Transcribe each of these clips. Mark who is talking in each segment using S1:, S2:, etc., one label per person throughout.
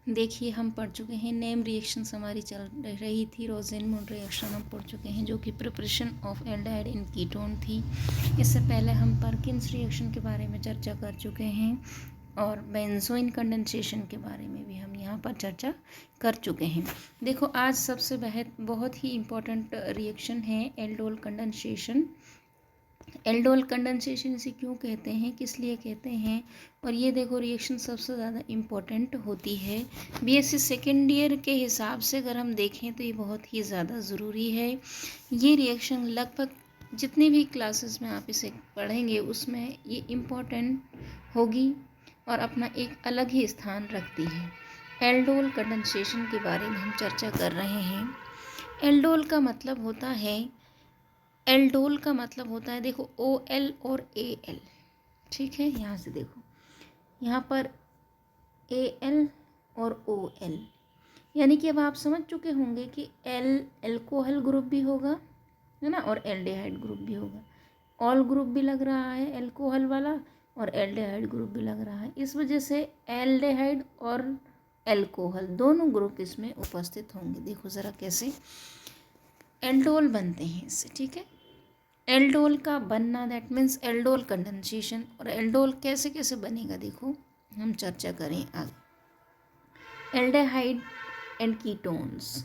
S1: देखिए हम पढ़ चुके हैं नेम रिएक्शंस हमारी चल रही थी। रोसेनमुंड रिएक्शन हम पढ़ चुके हैं जो कि preparation of aldehyde in ketone थी। इससे पहले हम पर्किंस रिएक्शन के बारे में चर्चा कर चुके हैं और बेंजोइन कंडेंसेशन के बारे में भी हम यहाँ पर चर्चा कर चुके हैं। देखो आज सबसे बहुत ही इम्पोर्टेंट रिएक्शन है एल्डोल कंडेंसेशन। एल्डोल कंडेंसेशन इसे क्यों कहते हैं, किस लिए कहते हैं, और ये देखो रिएक्शन सबसे ज़्यादा इम्पोर्टेंट होती है बीएससी सेकेंड ईयर के हिसाब से। अगर हम देखें तो ये बहुत ही ज़्यादा ज़रूरी है। ये रिएक्शन लगभग जितनी भी क्लासेस में आप इसे पढ़ेंगे उसमें ये इम्पोर्टेंट होगी और अपना एक अलग ही स्थान रखती है। एल्डोल कंडेंसेशन के बारे में हम चर्चा कर रहे हैं। एल्डोल का मतलब होता है, एल्डोल का मतलब होता है देखो OL और AL, ठीक है। यहाँ से देखो यहाँ पर AL और OL, यानी कि अब आप समझ चुके होंगे कि L एल्कोहल ग्रुप भी होगा, है ना, और एल्डिहाइड ग्रुप भी होगा। ऑल ग्रुप भी लग रहा है एल्कोहल वाला और एल्डिहाइड ग्रुप भी लग रहा है। इस वजह से एल्डिहाइड और एल्कोहल दोनों ग्रुप इसमें उपस्थित होंगे। देखो ज़रा कैसे एल्डोल बनते हैं इससे, ठीक है। एल्डोल का बनना दैट मीन्स एल्डोल कंडेंसेशन। और एल्डोल कैसे कैसे बनेगा देखो हम चर्चा करें आगे। एल्डिहाइड एंड कीटोन्स,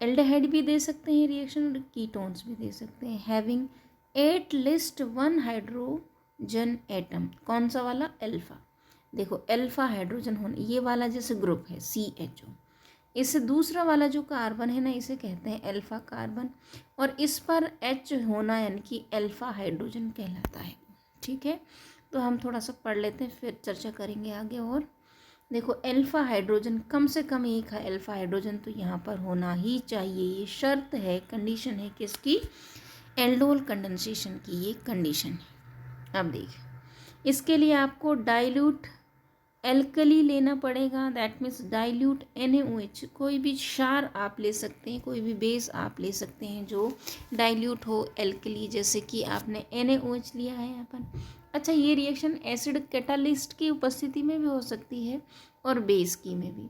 S1: एल्डिहाइड भी दे सकते हैं रिएक्शन और कीटोन्स भी दे सकते हैं। हैविंग 8 लिस्ट 1 हाइड्रोजन एटम, कौन सा वाला, अल्फा। देखो अल्फा हाइड्रोजन होने, ये वाला जैसे ग्रुप है CHO, इससे दूसरा वाला जो कार्बन है ना इसे कहते हैं अल्फा कार्बन, और इस पर H होना यानी कि अल्फा हाइड्रोजन कहलाता है, ठीक है। तो हम थोड़ा सा पढ़ लेते हैं फिर चर्चा करेंगे आगे। और देखो अल्फा हाइड्रोजन, कम से कम एक है अल्फा हाइड्रोजन तो यहाँ पर होना ही चाहिए। ये शर्त है, कंडीशन है किसकी, एल्डोल कंडेंसेशन की ये कंडीशन है। अब देखिए इसके लिए आपको डाइल्यूट एल्कली लेना पड़ेगा, दैट मीन्स डाइल्यूट NaOH। कोई भी क्षार आप ले सकते हैं, कोई भी बेस आप ले सकते हैं जो डाइल्यूट हो एल्कली, जैसे कि आपने NaOH लिया है यहाँ पर। अच्छा ये रिएक्शन एसिड कैटालिस्ट की उपस्थिति में भी हो सकती है और बेस की में भी,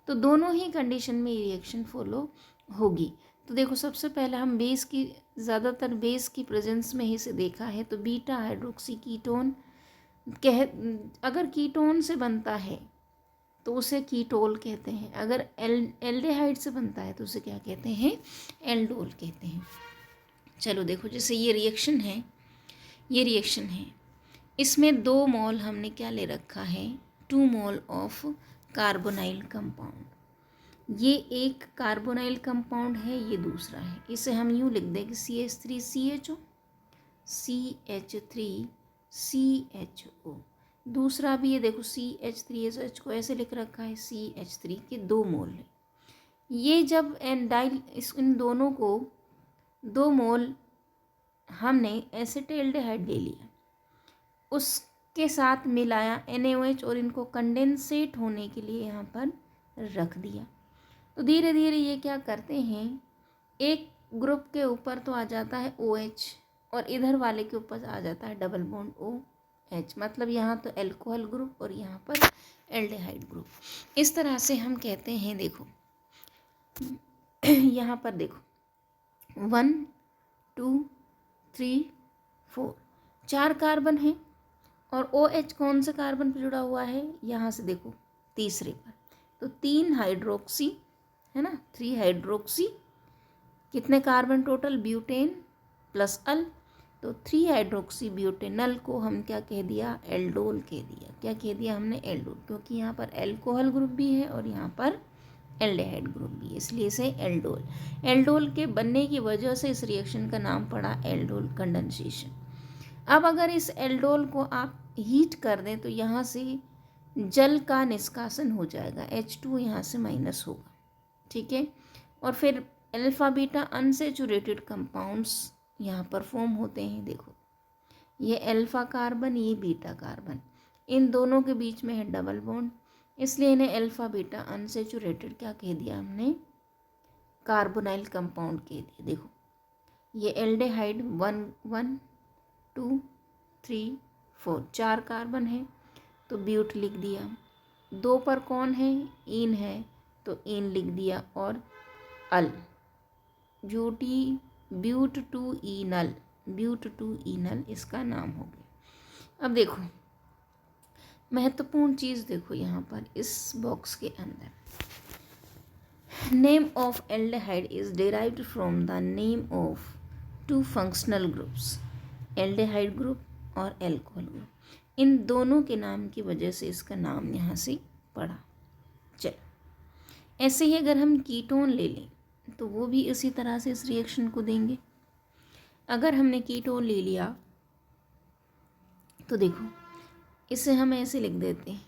S1: तो दोनों ही कंडीशन में ये रिएक्शन फॉलो होगी। तो देखो सबसे पहले हम बेस की, ज़्यादातर बेस की प्रेजेंस में ही से देखा है, तो बीटा हाइड्रोक्सी कीटोन अगर कीटोन से बनता है तो उसे कीटोल कहते हैं, अगर एल्डिहाइड से बनता है तो उसे क्या कहते हैं, एल्डोल कहते हैं। चलो देखो जैसे ये रिएक्शन है, ये रिएक्शन है, इसमें 2 मोल हमने क्या ले रखा है, 2 मोल ऑफ कार्बोनाइल कंपाउंड। ये एक कार्बोनाइल कंपाउंड है, ये दूसरा है। इसे हम यूँ लिख देंगे CH3CHO, CH3CHO। दूसरा भी ये देखो CH3SH को ऐसे लिख रखा है, CH3 के 2 मोल है। ये जब इन दोनों को 2 मोल हमने एसिटाल्डिहाइड ले लिया, उसके साथ मिलाया NaOH और इनको कंडेंसेट होने के लिए यहाँ पर रख दिया, तो धीरे धीरे ये क्या करते हैं, एक ग्रुप के ऊपर तो आ जाता है OH और इधर वाले के ऊपर आ जाता है डबल बॉन्ड OH, मतलब यहाँ तो एल्कोहल ग्रुप और यहाँ पर एल्डिहाइड ग्रुप। इस तरह से हम कहते हैं, देखो यहाँ पर देखो 1 2 3 4 4 कार्बन है और OH कौन से कार्बन पर जुड़ा हुआ है, यहाँ से देखो तीसरे पर, तो 3 हाइड्रोक्सी है ना, 3 हाइड्रोक्सी, कितने कार्बन टोटल, ब्यूटेन प्लस अल, तो 3 हाइड्रोक्सी ब्यूटेनल को हम क्या कह दिया, एल्डोल कह दिया। क्या कह दिया हमने, एल्डोल, क्योंकि यहाँ पर एल्कोहल ग्रुप भी है और यहाँ पर एल्डिहाइड ग्रुप भी है, इसलिए इसे एल्डोल। एल्डोल के बनने की वजह से इस रिएक्शन का नाम पड़ा एल्डोल कंडेंसेशन। अब अगर इस एल्डोल को आप हीट कर दें तो यहाँ से जल का निष्कासन हो जाएगा, H2 यहाँ से माइनस होगा, ठीक है। और फिर अल्फा बीटा अनसेचुरेटेड कंपाउंड्स यहाँ पर फॉर्म होते हैं। देखो ये अल्फा कार्बन, ये बीटा कार्बन, इन दोनों के बीच में है डबल बॉन्ड, इसलिए इन्हें अल्फा बीटा अनसेचुरेटेड क्या कह दिया हमने, कार्बोनाइल कंपाउंड कह दिया। देखो ये एल्डिहाइड 1 1 2 3 4 4 कार्बन है तो ब्यूट लिख दिया, दो पर कौन है, इन है, तो इन लिख दिया, और अल, ब्यूट टू इनल इसका नाम हो गया। अब देखो महत्वपूर्ण चीज़ देखो यहाँ पर इस बॉक्स के अंदर, name of aldehyde is derived from the name of two functional groups, aldehyde group और एल्कोहल ग्रुप, इन दोनों के नाम की वजह से इसका नाम यहाँ से पड़ा। चलो ऐसे ही अगर हम कीटोन ले लें तो वो भी इसी तरह से इस रिएक्शन को देंगे। अगर हमने कीटोन ले लिया तो देखो इसे हम ऐसे लिख देते हैं,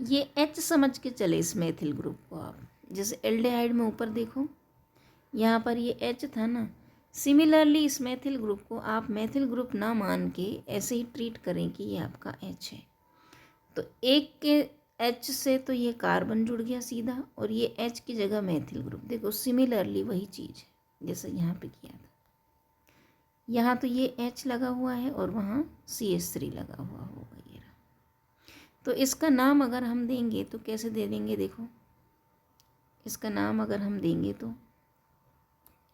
S1: ये H समझ के चले इस मेथिल ग्रुप को आप, जैसे एल्डिहाइड में ऊपर देखो यहाँ पर ये H था ना, सिमिलरली इस मेथिल ग्रुप को आप मेथिल ग्रुप ना मान के ऐसे ही ट्रीट करें कि ये आपका H है, तो एक के H से तो ये कार्बन जुड़ गया सीधा, और ये H की जगह मेथिल ग्रुप, देखो सिमिलरली वही चीज़ है जैसे यहाँ पे किया था। यहाँ तो ये H लगा हुआ है और वहाँ CH3 लगा हुआ होगा ये रहा। तो इसका नाम अगर हम देंगे तो कैसे दे देंगे, देखो इसका नाम अगर हम देंगे तो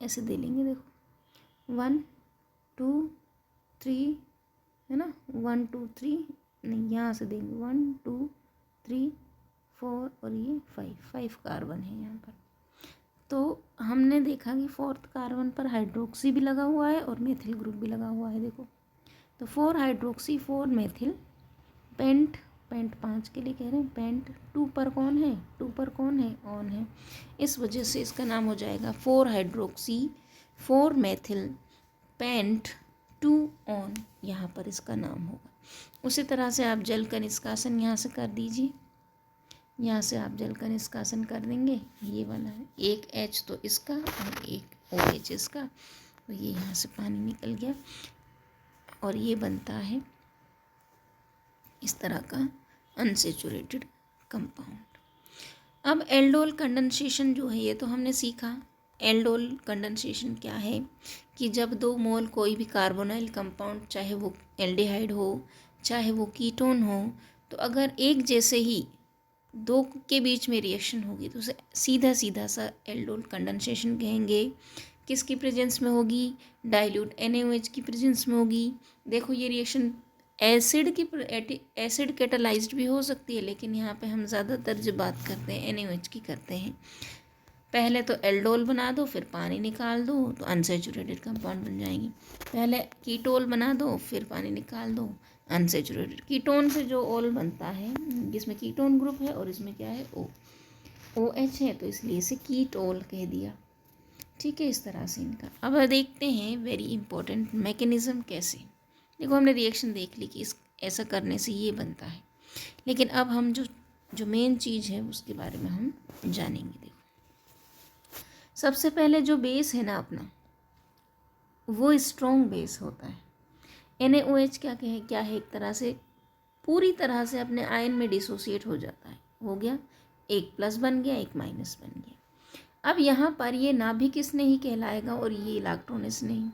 S1: ऐसे दे लेंगे, देखो 1 2 3 है ना, 1 2 3 नहीं, यहाँ से देंगे 1 2 3 4 और ये 5 कार्बन है यहाँ पर। तो हमने देखा कि 4th कार्बन पर हाइड्रोक्सी भी लगा हुआ है और मेथिल ग्रुप भी लगा हुआ है, देखो तो 4 हाइड्रोक्सी 4 मेथिल, पेंट 5 के लिए कह रहे हैं, पेंट 2 पर कौन है, 2 पर कौन है, ऑन है, इस वजह से इसका नाम हो जाएगा 4 हाइड्रोक्सी 4 मेथिल पेंट 2 ऑन, यहाँ पर इसका नाम होगा। उसी तरह से आप जल का निष्कासन यहाँ से कर दीजिए, यहाँ से आप जल का निष्कासन कर देंगे, ये वाला है एक H तो इसका और एक OH इसका, तो ये यहाँ से पानी निकल गया और ये बनता है इस तरह का अनसेचुरेटेड कंपाउंड। अब एल्डोल कंडेंसेशन जो है ये तो हमने सीखा। एल्डोल कंडेंसेशन क्या है कि जब 2 मोल कोई भी कार्बोनाइल कंपाउंड, चाहे वो एल्डिहाइड हो चाहे वो कीटोन हो, तो अगर एक जैसे ही 2 के बीच में रिएक्शन होगी तो उसे सीधा सीधा सा एल्डोल कंडेंसेशन कहेंगे। किसकी प्रेजेंस में होगी, डाइल्यूट NaOH की प्रेजेंस में होगी। देखो ये रिएक्शन एसिड कैटालाइज्ड भी हो सकती है, लेकिन यहाँ पे हम ज़्यादातर जो बात करते हैं NaOH की करते हैं। पहले तो एल्डोल बना दो, फिर पानी निकाल दो तो अनसेचुरेटेड कंपाउंड बन जाएंगी। पहले कीटोल बना दो, फिर पानी निकाल दो, अनसेचुरेटेड। कीटोन से जो ओल बनता है, जिसमें कीटोन ग्रुप है और इसमें क्या है OH है, तो इसलिए इसे कीटोल कह दिया। ठीक है, इस तरह से इनका। अब देखते हैं वेरी इंपॉर्टेंट मैकेनिज़्म कैसे। देखो हमने रिएक्शन देख ली कि ऐसा करने से ये बनता है, लेकिन अब हम जो मेन चीज़ है उसके बारे में हम जानेंगे। देखो सबसे पहले जो बेस है ना अपना, वो स्ट्रॉन्ग बेस होता है। NaOH क्या है एक तरह से पूरी तरह से अपने आयन में डिसोसिएट हो जाता है, हो गया, एक प्लस बन गया, एक माइनस बन गया। अब यहाँ पर ये नाभिक इसने ही कहलाएगा और ये इलेक्ट्रॉन इसने ही,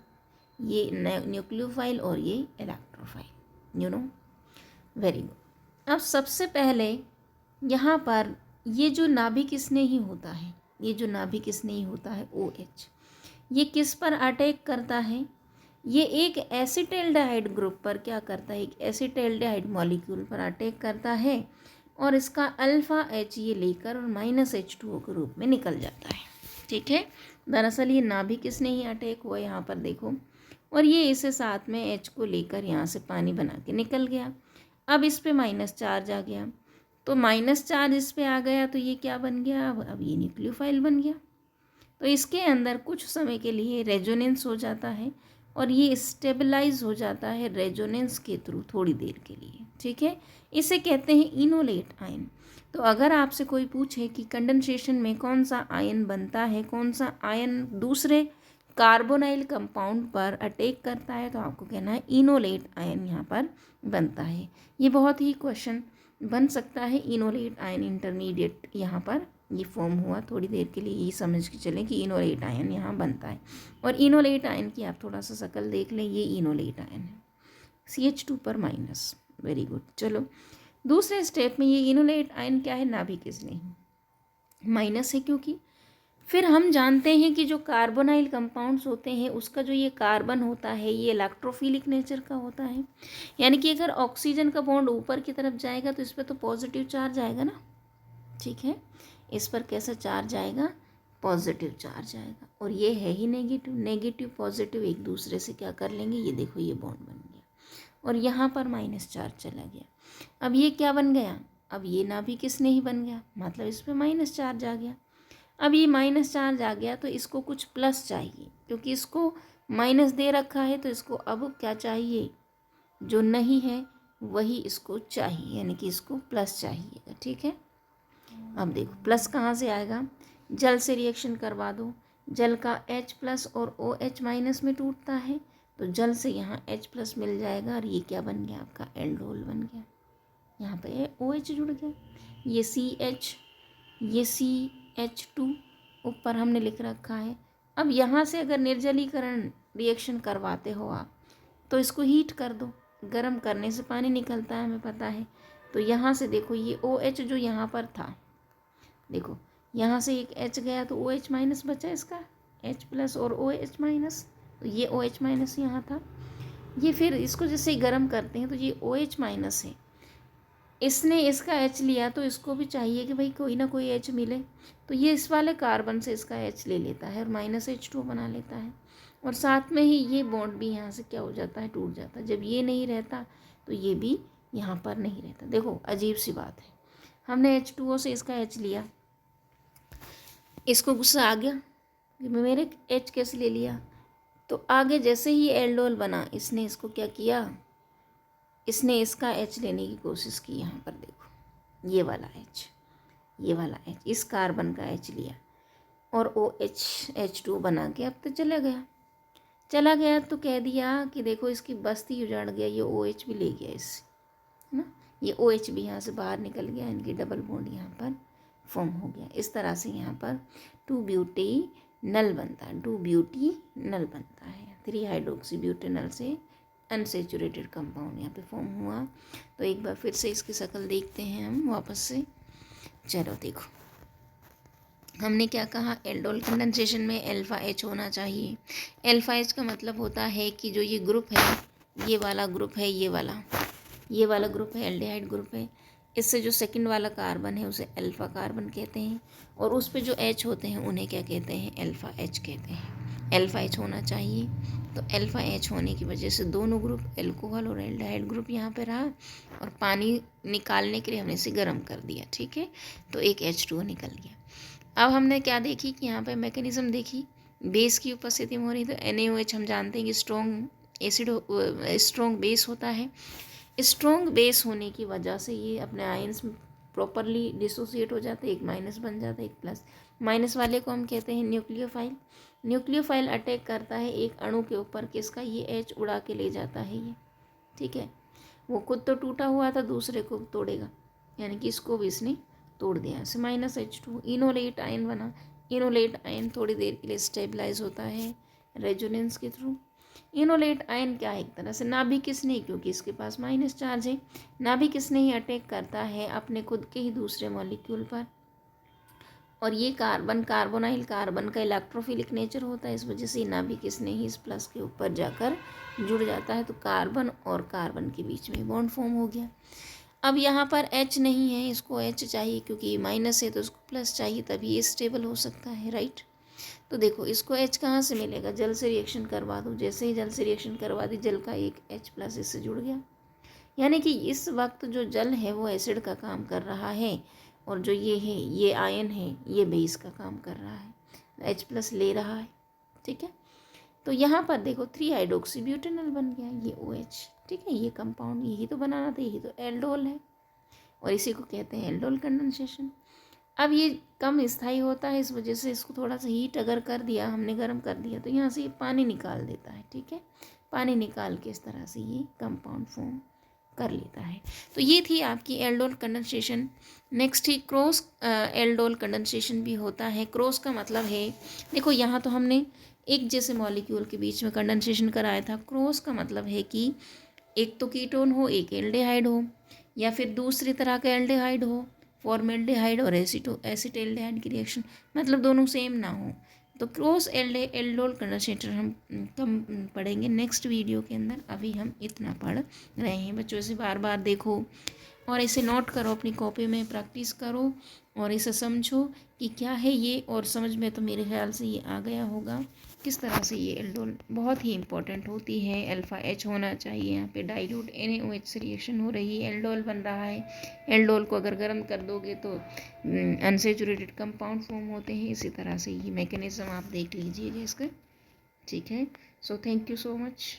S1: ये न्यूक्लियोफाइल और ये electrophile, you know, very good. अब सबसे पहले यहाँ पर ये जो नाभिक इसने ही होता है, ये जो नाभिक इसने ही होता है OH, ये किस पर अटैक करता है, ये एक एसिटाल्डिहाइड ग्रुप पर क्या करता है, एक एसिटाल्डिहाइड मॉलिक्यूल पर अटैक करता है और इसका अल्फ़ा H ये लेकर और -H2O के रूप में निकल जाता है। ठीक है, दरअसल ये नाभिक इसने ही अटैक हुआ यहाँ पर देखो, और ये इसे साथ में H को लेकर यहाँ से पानी बना के निकल गया। अब इस पे माइनस चार्ज आ गया, तो माइनस चार्ज इस पे आ गया तो ये क्या बन गया, अब ये न्यूक्लियोफाइल बन गया। तो इसके अंदर कुछ समय के लिए रेजोनेंस हो जाता है और ये स्टेबलाइज हो जाता है रेजोनेंस के थ्रू थोड़ी देर के लिए। ठीक है, इसे कहते हैं इनोलेट आयन। तो अगर आपसे कोई पूछे कि कंडेंसेशन में कौन सा आयन बनता है, कौन सा आयन दूसरे कार्बोनाइल कंपाउंड पर अटैक करता है, तो आपको कहना है इनोलेट आयन यहाँ पर बनता है। ये बहुत ही क्वेश्चन बन सकता है, इनोलेट आयन इंटरमीडिएट यहाँ पर ये फॉर्म हुआ, थोड़ी देर के लिए ये समझ के चलें कि इनोलेट आयन यहाँ बनता है। और इनोलेट आयन की आप थोड़ा सा शक्ल देख लें, ये इनोलेट आयन है। CH2 पर माइनस। Very good. चलो दूसरे स्टेप में ये इनोलेट आयन क्या है, नाभिक स्नेही माइनस है, क्योंकि फिर हम जानते हैं कि जो कार्बोनाइल कंपाउंड्स होते हैं उसका जो ये कार्बन होता है ये इलेक्ट्रोफिलिक नेचर का होता है, यानी कि अगर ऑक्सीजन का बॉन्ड ऊपर की तरफ जाएगा तो इस पर तो पॉजिटिव चार्ज आएगा ना, ठीक है, इस पर कैसा चार्ज आएगा, पॉजिटिव चार्ज आएगा, और ये है ही नेगेटिव, नेगेटिव पॉजिटिव एक दूसरे से क्या कर लेंगे, ये देखो ये बॉन्ड बन गया और यहाँ पर माइनस चार्ज चला गया। अब ये क्या बन गया, अब ये नाभिक स्नेही बन गया, मतलब इस पर माइनस चार्ज आ गया। अब ये माइनस चार्ज आ गया तो इसको कुछ प्लस चाहिए, क्योंकि इसको माइनस दे रखा है तो इसको अब क्या चाहिए, जो नहीं है वही इसको चाहिए, यानी कि इसको प्लस चाहिएगा, ठीक है। अब देखो प्लस कहाँ से आएगा, जल से रिएक्शन करवा दो, जल का H प्लस और OH माइनस में टूटता है तो जल से यहाँ H प्लस मिल जाएगा और ये क्या बन गया, आपका एल्डोल बन गया। यहाँ पे OH जुड़ गया, ये CH, ये CH2 ऊपर हमने लिख रखा है। अब यहाँ से अगर निर्जलीकरण रिएक्शन करवाते हो आप तो इसको हीट कर दो, गर्म करने से पानी निकलता है, हमें पता है। तो यहाँ से देखो ये OH जो यहाँ पर था, देखो यहाँ से एक H गया तो OH माइनस बचा इसका, H प्लस और OH माइनस, तो ये OH माइनस यहाँ था। ये फिर इसको जैसे ही गर्म करते हैं तो ये OH माइनस है, इसने इसका H लिया तो इसको भी चाहिए कि भाई कोई ना कोई H मिले, तो ये इस वाले कार्बन से इसका H ले लेता है और माइनस H2 बना लेता है, और साथ में ही ये बॉन्ड भी यहाँ से क्या हो जाता है, टूट जाता है। जब ये नहीं रहता तो ये भी यहाँ पर नहीं रहता। देखो अजीब सी बात है, हमने H2O से इसका H लिया, इसको गुस्सा आ गया कि मेरे H कैसे ले लिया, तो आगे जैसे ही एल्डोल बना इसने इसको क्या किया, इसने इसका H लेने की कोशिश की। यहाँ पर देखो ये वाला H, ये वाला H, इस कार्बन का H लिया और OH H2 बना के अब तो चला गया तो कह दिया कि देखो इसकी बस्ती उजाड़ गया, ये OH भी ले गया इससे, है ना, ये OH भी यहाँ से बाहर निकल गया, इनकी डबल बॉन्ड यहाँ पर फॉर्म हो गया। इस तरह से यहाँ पर 2-ब्यूटेनल बनता है, 2-ब्यूटेनल बनता है, 3-हाइड्रोक्सीब्यूटेनल से अनसेचुरेटेड कंपाउंड यहाँ पे फॉर्म हुआ। तो एक बार फिर से इसकी शक्ल देखते हैं हम वापस से। चलो देखो हमने क्या कहा, एल्डोल कंडेंसेशन में अल्फा H होना चाहिए। अल्फा H का मतलब होता है कि जो ये ग्रुप है, ये वाला ग्रुप है, ये वाला ग्रुप है, एल्डिहाइड ग्रुप है, इससे जो सेकंड वाला कार्बन है उसे अल्फा कार्बन कहते हैं, और उस पे जो H होते हैं उन्हें क्या कहते हैं, अल्फा H कहते हैं। अल्फा H होना चाहिए, तो अल्फा H होने की वजह से दोनों ग्रुप अल्कोहल और एल्डिहाइड ग्रुप यहाँ पे रहा, और पानी निकालने के लिए हमने इसे गर्म कर दिया, ठीक है, तो एक H2O निकल गया। अब हमने क्या देखी कि यहाँ पे मैकेनिज्म देखी, बेस की उपस्थिति में हो रही, तो NaOH हम जानते हैं कि स्ट्रॉन्ग बेस होता है। स्ट्रॉन्ग बेस होने की वजह से ये अपने आयंस प्रॉपरली डिसोसिएट हो जाते हैं, एक माइनस बन जाता है, एक प्लस। माइनस वाले को हम कहते हैं न्यूक्लियोफाइल। न्यूक्लियोफाइल अटैक करता है एक अणु के ऊपर, किसका, ये H उड़ा के ले जाता है ये, ठीक है, वो खुद तो टूटा हुआ था, दूसरे को तोड़ेगा, यानी कि इसको भी इसने तोड़ दिया, से -H2 इनोलेट आयन बना। इनोलेट आयन थोड़ी देर के लिए स्टेबलाइज होता है रेजोनेंस के थ्रू। इनोलेट आयन क्या है, एक तरह से नाभिक स्नेही, क्योंकि इसके पास माइनस चार्ज है, नाभिक स्नेही अटैक करता है अपने खुद के ही दूसरे मॉलिक्यूल पर, और ये कार्बोनाइल कार्बन का इलेक्ट्रोफिलिक नेचर होता है, इस वजह से नाभिक स्नेही इस प्लस के ऊपर जाकर जुड़ जाता है, तो कार्बन और कार्बन के बीच में बॉन्ड फॉर्म हो गया। अब यहाँ पर H नहीं है, इसको H चाहिए, क्योंकि माइनस है तो उसको प्लस चाहिए, तभी ये स्टेबल हो सकता है, राइट। तो देखो इसको H कहाँ से मिलेगा, जल से रिएक्शन करवा दो, जैसे ही जल से रिएक्शन करवा दी जल का एक H प्लस इससे जुड़ गया, यानी कि इस वक्त जो जल है वो एसिड का काम कर रहा है, और जो ये है, ये आयन है, ये बेस का काम कर रहा है, H प्लस ले रहा है, ठीक है। तो यहाँ पर देखो 3-हाइड्रोक्सीब्यूटेनल बन गया, ये OH, ठीक है, ये कंपाउंड यही तो बनाना था, यही तो एल्डोल है, और इसी को कहते हैं एल्डोल कंडेंसेशन। अब ये कम स्थायी होता है, इस वजह से इसको थोड़ा सा हीट अगर कर दिया हमने, गर्म कर दिया, तो यहाँ से ये पानी निकाल देता है, ठीक है, पानी निकाल के इस तरह से ये कंपाउंड फॉर्म कर लेता है। तो ये थी आपकी एल्डोल कंडेंसेशन। नेक्स्ट ही क्रॉस एल्डोल कंडेंसेशन भी होता है। क्रॉस का मतलब है, देखो यहाँ तो हमने एक जैसे मॉलिक्यूल के बीच में कंडेंसेशन कराया था, क्रॉस का मतलब है कि एक तो कीटोन हो, एक एल्डिहाइड हो, या फिर दूसरी तरह का एल्डिहाइड हो, फॉर्मेल्डिहाइड और एसिटेल्डिहाइड की रिएक्शन, मतलब दोनों सेम ना हो। तो क्रॉस एल्डोल कंडेंसेटर हम कम पढ़ेंगे नेक्स्ट वीडियो के अंदर। अभी हम इतना पढ़ रहे हैं। बच्चों से बार बार देखो और इसे नोट करो, अपनी कॉपी में प्रैक्टिस करो और इसे समझो कि क्या है ये, और समझ में तो मेरे ख्याल से ये आ गया होगा किस तरह से ये एल्डोल बहुत ही इंपॉर्टेंट होती है। अल्फ़ा एच होना चाहिए, यहाँ पे डाइल्यूट NaOH से रिएक्शन हो रही है, एल्डोल बन रहा है। एल्डोल को अगर गर्म कर दोगे तो अनसेचुरेटेड कंपाउंड फॉर्म होते हैं। इसी तरह से ये मैकेनिज्म आप देख लीजिएगा इसका, ठीक है। So thank you so much.